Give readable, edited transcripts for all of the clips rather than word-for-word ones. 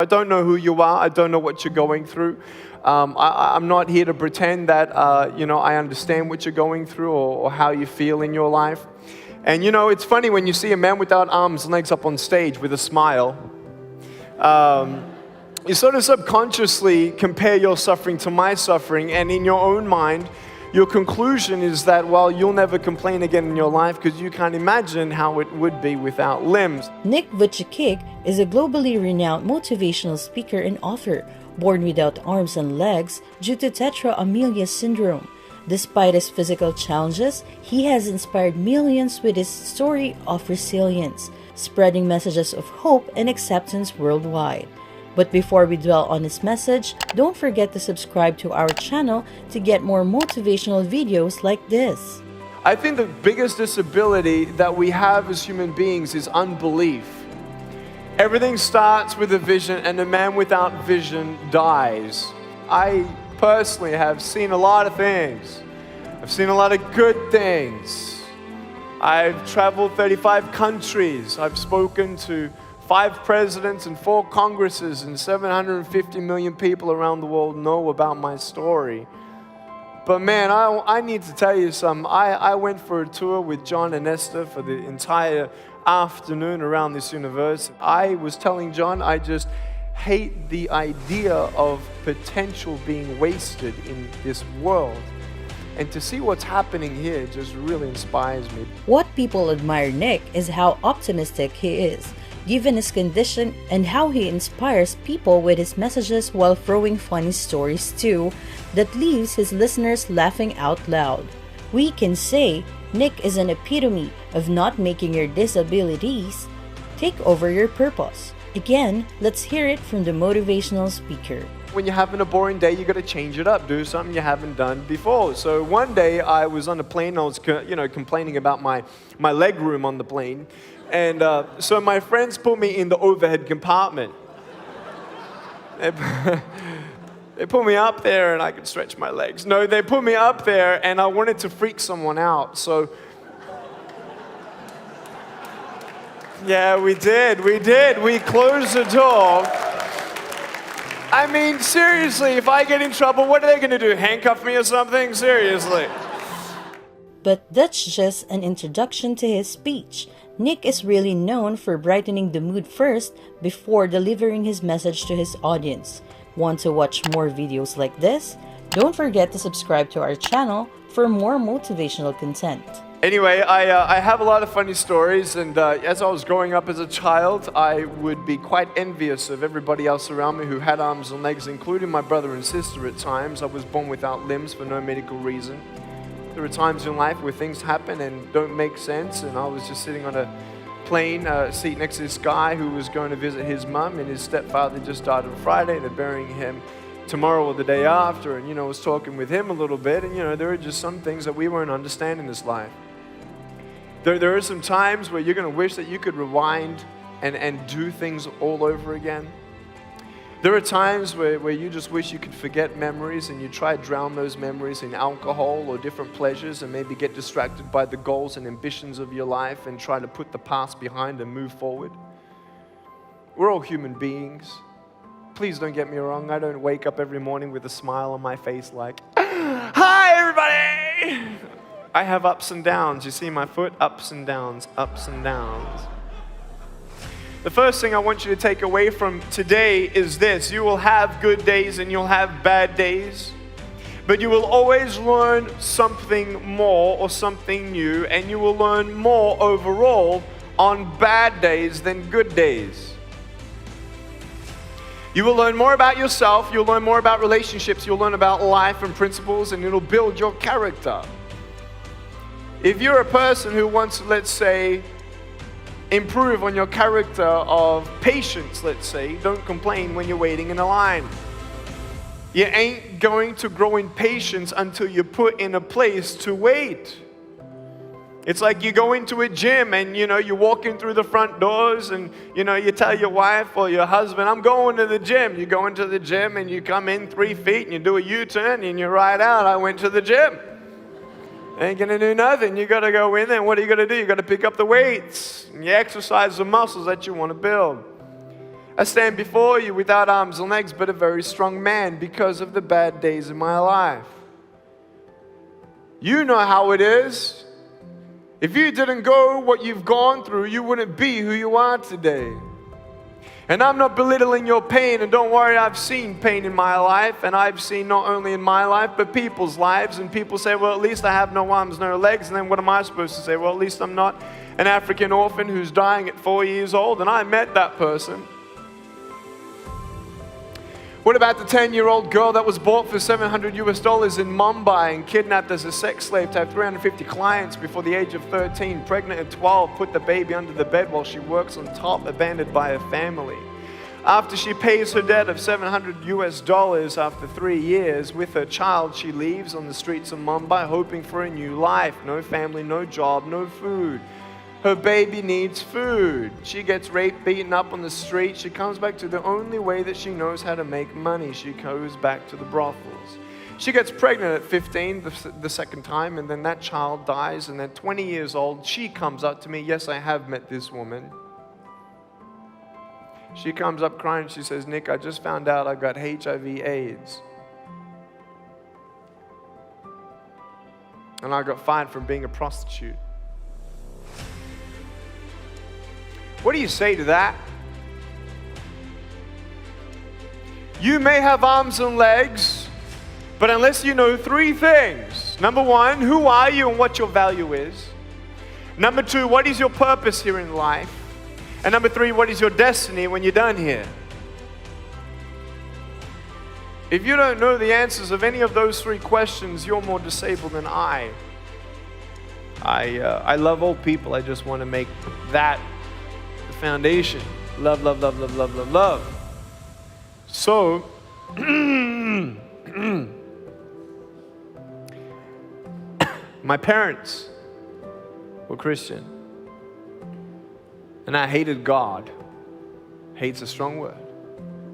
I don't know who you are. I don't know what you're going through. I'm not here to pretend that, I understand what you're going through or how you feel in your life. And it's funny when you see a man without arms and legs up on stage with a smile, you sort of subconsciously compare your suffering to my suffering, and in your own mind, your conclusion is that, well, you'll never complain again in your life because you can't imagine how it would be without limbs. Nick Vujicic is a globally renowned motivational speaker and author, born without arms and legs due to tetra-amelia syndrome. Despite his physical challenges, he has inspired millions with his story of resilience, spreading messages of hope and acceptance worldwide. But before we dwell on his message, don't forget to subscribe to our channel to get more motivational videos like this. I think the biggest disability that we have as human beings is unbelief. Everything starts with a vision, and a man without vision dies. I personally have seen a lot of things. I've seen a lot of good things. I've traveled 35 countries. I've spoken to 5 presidents and 4 congresses, and 750 million people around the world know about my story. But man, I need to tell you something. I went for a tour with John and Esther for the entire afternoon around this universe. I was telling John, I just hate the idea of potential being wasted in this world. And to see what's happening here just really inspires me. What people admire Nick is how optimistic he is, given his condition, and how he inspires people with his messages while throwing funny stories too that leaves his listeners laughing out loud. We can say Nick is an epitome of not making your disabilities take over your purpose. Again, let's hear it from the motivational speaker. When you're having a boring day, you got to change it up, do something you haven't done before. So one day I was on a plane, I was complaining about my leg room on the plane. And so my friends put me in the overhead compartment. They put me up there and I could stretch my legs. No, they put me up there and I wanted to freak someone out. So, yeah, we did. We closed the door. I mean, seriously, if I get in trouble, what are they going to do? Handcuff me or something? Seriously. But that's just an introduction to his speech. Nick is really known for brightening the mood first before delivering his message to his audience. Want to watch more videos like this? Don't forget to subscribe to our channel for more motivational content. Anyway, I have a lot of funny stories, and as I was growing up as a child, I would be quite envious of everybody else around me who had arms and legs, including my brother and sister at times. I was born without limbs for no medical reason. There are times in life where things happen and don't make sense, and I was just sitting on a plane seat next to this guy who was going to visit his mum, and his stepfather just died on Friday. They're burying him tomorrow or the day after, and I was talking with him a little bit, and there are just some things that we won't understand in this life. There are some times where you're going to wish that you could rewind and do things all over again. There are times where you just wish you could forget memories, and you try to drown those memories in alcohol or different pleasures, and maybe get distracted by the goals and ambitions of your life and try to put the past behind and move forward. We're all human beings. Please don't get me wrong. I don't wake up every morning with a smile on my face like, "Hi, everybody!" I have ups and downs. You see my foot? Ups and downs, ups and downs. The first thing I want you to take away from today is this. You will have good days and you'll have bad days, but you will always learn something more or something new, and you will learn more overall on bad days than good days. You will learn more about yourself, you'll learn more about relationships, you'll learn about life and principles, and it'll build your character. If you're a person who wants, let's say, improve on your character of patience, let's say, don't complain when you're waiting in a line. You ain't going to grow in patience until you're put in a place to wait. It's like you go into a gym and, you walk in through the front doors and, you tell your wife or your husband, "I'm going to the gym." You go into the gym and you come in 3 feet and you do a U-turn and you ride out, "I went to the gym." Ain't gonna do nothing. You gotta go in there, and what are you gonna do? You gotta pick up the weights, and you exercise the muscles that you want to build. I stand before you without arms and legs, but a very strong man because of the bad days in my life. You know how it is. If you didn't go what you've gone through, you wouldn't be who you are today. And I'm not belittling your pain, and don't worry, I've seen pain in my life, and I've seen not only in my life, but people's lives, and people say, well, at least I have no arms, no legs, and then what am I supposed to say? Well, at least I'm not an African orphan who's dying at 4 years old, and I met that person. What about the 10-year-old girl that was bought for $700 in Mumbai and kidnapped as a sex slave to have 350 clients before the age of 13, pregnant at 12, put the baby under the bed while she works on top, abandoned by her family? After she pays her debt of $700 after 3 years, with her child, she leaves on the streets of Mumbai hoping for a new life. No family, no job, no food. Her baby needs food. She gets raped, beaten up on the street. She comes back to the only way that she knows how to make money. She goes back to the brothels. She gets pregnant at 15 the second time, and then that child dies, and then 20 years old, she comes up to me. Yes, I have met this woman. She comes up crying. She says, Nick, I just found out I got HIV/AIDS. And I got fired from being a prostitute. What do you say to that? You may have arms and legs, but unless you know 3 things. Number 1, who are you and what your value is? Number 2, what is your purpose here in life? And number 3, what is your destiny when you're done here? If you don't know the answers of any of those 3 questions, you're more disabled than I. I love all people. I just want to make that the foundation. Love, love, love, love, love, love, love. So, my parents were Christian. And I hated God. Hate's a strong word.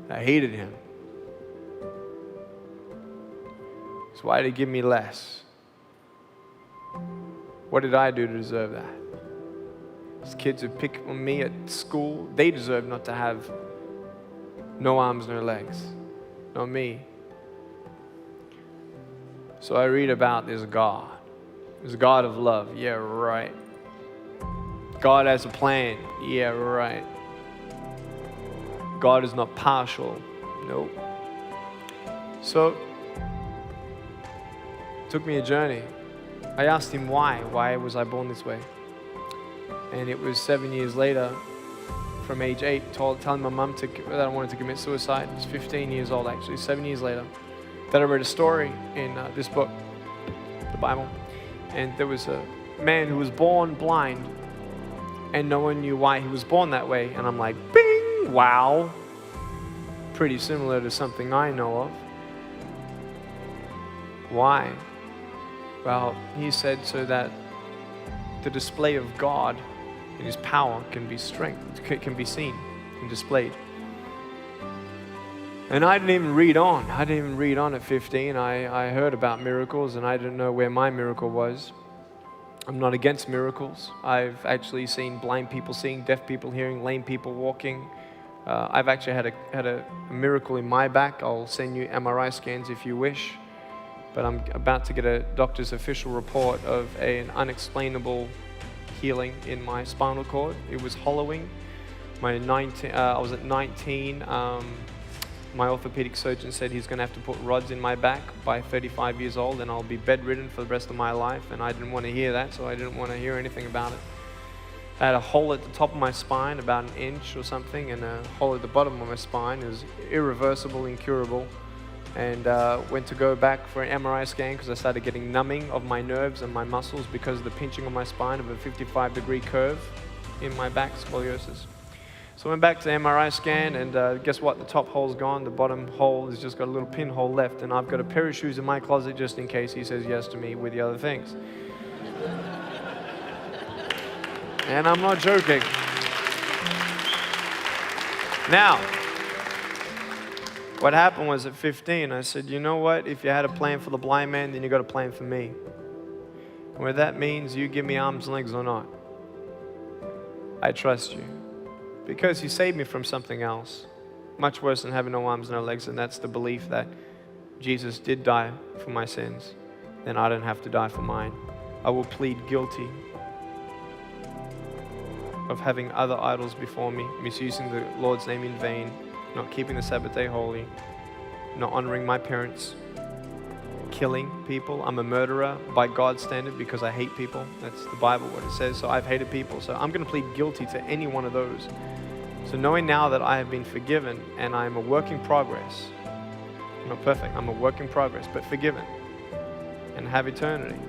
I hated Him. So why did He give me less? What did I do to deserve that? These kids who pick on me at school, they deserve not to have no arms, no legs. Not me. So I read about this God. This God of love. Yeah, right. God has a plan. Yeah, right. God is not partial. Nope. So, it took me a journey. I asked Him why. Why was I born this way? And it was 7 years later, from age 8, telling my mum that I wanted to commit suicide. I was 15 years old actually, 7 years later, that I read a story in this book, the Bible. And there was a man who was born blind, and no one knew why he was born that way. And I'm like, bing, wow. Pretty similar to something I know of. Why? Well, he said so that the display of God and His power can be seen and displayed. And I didn't even read on. I didn't even read on at 15. I heard about miracles, and I didn't know where my miracle was. I'm not against miracles. I've actually seen blind people seeing, deaf people hearing, lame people walking. I've actually had a miracle in my back. I'll send you MRI scans if you wish. But I'm about to get a doctor's official report of an unexplainable healing in my spinal cord. It was hollowing. I was at 19. My orthopedic surgeon said he's going to have to put rods in my back by 35 years old, and I'll be bedridden for the rest of my life. And I didn't want to hear that, so I didn't want to hear anything about it. I had a hole at the top of my spine, about 1 inch or something, and a hole at the bottom of my spine. It was irreversible, incurable. And went to go back for an MRI scan because I started getting numbing of my nerves and my muscles because of the pinching of my spine of a 55-degree curve in my back, scoliosis. So I went back to the MRI scan, and guess what? The top hole's gone. The bottom hole has just got a little pinhole left, and I've got a pair of shoes in my closet just in case he says yes to me with the other things. And I'm not joking. Now, what happened was at 15, I said, you know what? If you had a plan for the blind man, then you got a plan for me. And what that means, you give me arms and legs or not. I trust you. Because He saved me from something else. much worse than having no arms, no legs, and that's the belief that Jesus did die for my sins, then I don't have to die for mine. I will plead guilty of having other idols before me, misusing the Lord's name in vain, not keeping the Sabbath day holy, not honoring my parents, killing people. I'm a murderer by God's standard because I hate people. That's the Bible, what it says. So I've hated people. So I'm going to plead guilty to any one of those. So knowing now that I have been forgiven and I'm a work in progress, I'm not perfect, I'm a work in progress, but forgiven and have eternity.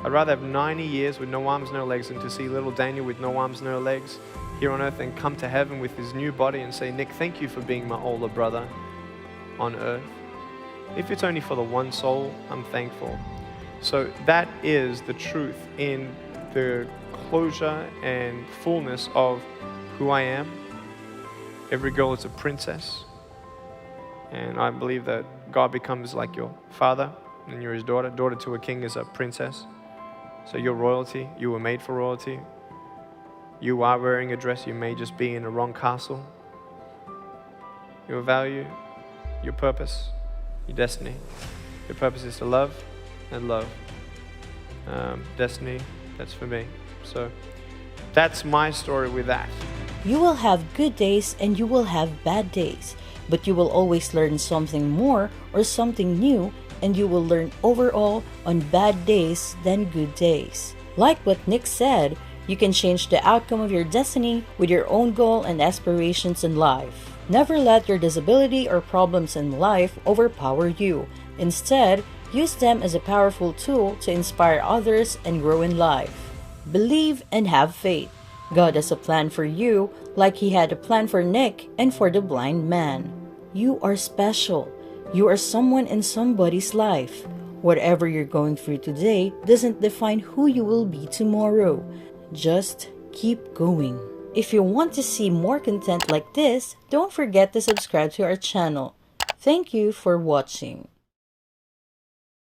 I'd rather have 90 years with no arms, no legs than to see little Daniel with no arms, no legs here on earth and come to heaven with his new body and say, Nick, thank you for being my older brother on earth. If it's only for the one soul, I'm thankful. So that is the truth in the closure and fullness of who I am. Every girl is a princess. And I believe that God becomes like your father and you're his daughter. Daughter to a king is a princess. So you're royalty. You were made for royalty. You are wearing a dress. You may just be in a wrong castle. Your value, your purpose, your destiny. Your purpose is to love and love. Destiny, that's for me. So that's my story with that. You will have good days and you will have bad days, but you will always learn something more or something new, and you will learn overall on bad days than good days. Like what Nick said, you can change the outcome of your destiny with your own goal and aspirations in life. Never let your disability or problems in life overpower you. Instead, use them as a powerful tool to inspire others and grow in life. Believe and have faith. God has a plan for you, like He had a plan for Nick and for the blind man. You are special. You are someone in somebody's life. Whatever you're going through today doesn't define who you will be tomorrow. Just keep going. If you want to see more content like this, don't forget to subscribe to our channel. Thank you for watching.